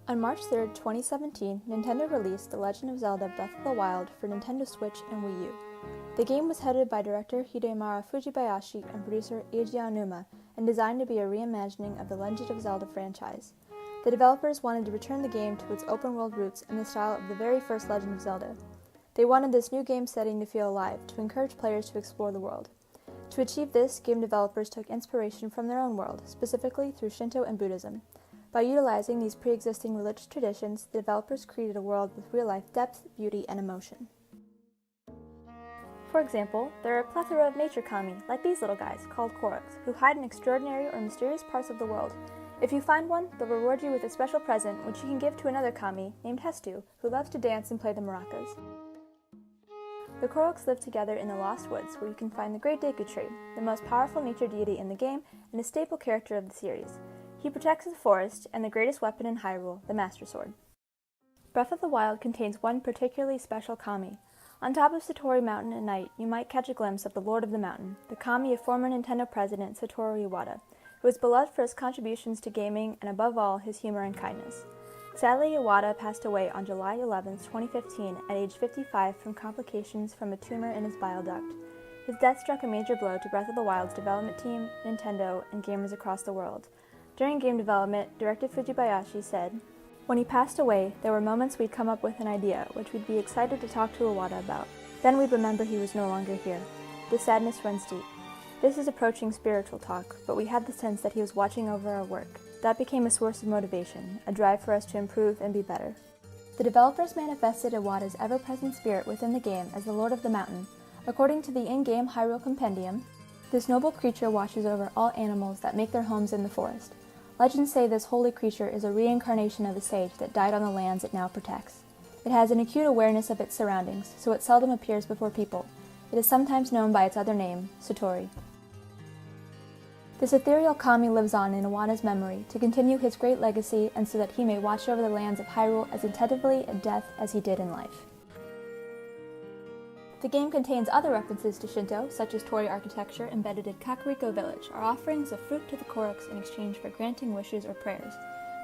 On March 3, 2017, Nintendo released The Legend of Zelda Breath of the Wild for Nintendo Switch and Wii U. The game was headed by director Hidemaro Fujibayashi and producer Eiji Aonuma and designed to be a reimagining of the Legend of Zelda franchise. The developers wanted to return the game to its open-world roots in the style of the very first Legend of Zelda. They wanted this new game setting to feel alive, to encourage players to explore the world. To achieve this, game developers took inspiration from their own world, specifically through Shinto and Buddhism. By utilizing these pre-existing religious traditions, the developers created a world with real-life depth, beauty, and emotion. For example, there are a plethora of nature kami, like these little guys, called Koroks, who hide in extraordinary or mysterious parts of the world. If you find one, they'll reward you with a special present, which you can give to another kami, named Hestu, who loves to dance and play the maracas. The Koroks live together in the Lost Woods, where you can find the Great Deku Tree, the most powerful nature deity in the game and a staple character of the series. He protects the forest and the greatest weapon in Hyrule, the Master Sword. Breath of the Wild contains one particularly special kami. On top of Satori Mountain at night, you might catch a glimpse of the Lord of the Mountain, the kami of former Nintendo president Satoru Iwata, who was beloved for his contributions to gaming and above all, his humor and kindness. Sadly, Iwata passed away on July 11, 2015 at age 55 from complications from a tumor in his bile duct. His death struck a major blow to Breath of the Wild's development team, Nintendo, and gamers across the world. During game development, director Fujibayashi said, "When he passed away, there were moments we'd come up with an idea, which we'd be excited to talk to Iwata about. Then we'd remember he was no longer here. The sadness runs deep. This is approaching spiritual talk, but we had the sense that he was watching over our work. That became a source of motivation, a drive for us to improve and be better." The developers manifested Iwata's ever-present spirit within the game as the Lord of the Mountain. According to the in-game Hyrule Compendium, this noble creature watches over all animals that make their homes in the forest. Legends say this holy creature is a reincarnation of a sage that died on the lands it now protects. It has an acute awareness of its surroundings, so it seldom appears before people. It is sometimes known by its other name, Satori. This ethereal kami lives on in Iwata's memory to continue his great legacy and so that he may watch over the lands of Hyrule as attentively in death as he did in life. The game contains other references to Shinto, such as torii architecture embedded in Kakariko Village, or offerings of fruit to the Koroks in exchange for granting wishes or prayers.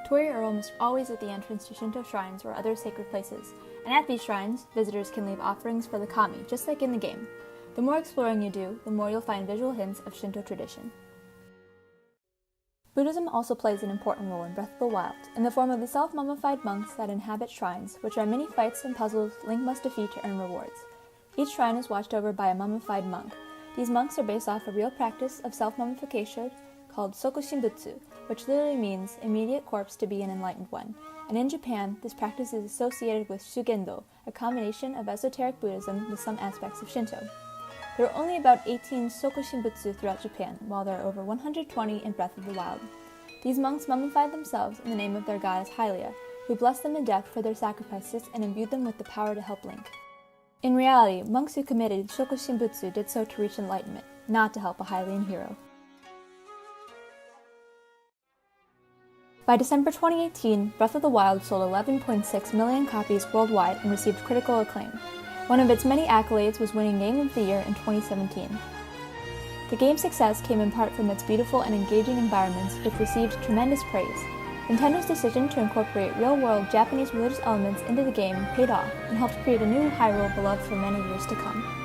Torii are almost always at the entrance to Shinto shrines or other sacred places, and at these shrines, visitors can leave offerings for the kami, just like in the game. The more exploring you do, the more you'll find visual hints of Shinto tradition. Buddhism also plays an important role in Breath of the Wild, in the form of the self-mummified monks that inhabit shrines, which are many fights and puzzles Link must defeat to earn rewards. Each shrine is watched over by a mummified monk. These monks are based off a real practice of self-mummification called sokushinbutsu, which literally means immediate corpse to be an enlightened one. And in Japan, this practice is associated with shugendo, a combination of esoteric Buddhism with some aspects of Shinto. There are only about 18 sokushinbutsu throughout Japan, while there are over 120 in Breath of the Wild. These monks mummified themselves in the name of their goddess Hylia, who blessed them to death for their sacrifices and imbued them with the power to help Link. In reality, monks who committed shokushinbutsu did so to reach enlightenment, not to help a Hylian hero. By December 2018, Breath of the Wild sold 11.6 million copies worldwide and received critical acclaim. One of its many accolades was winning Game of the Year in 2017. The game's success came in part from its beautiful and engaging environments, which received tremendous praise. Nintendo's decision to incorporate real-world Japanese religious elements into the game paid off and helped create a new Hyrule beloved for many years to come.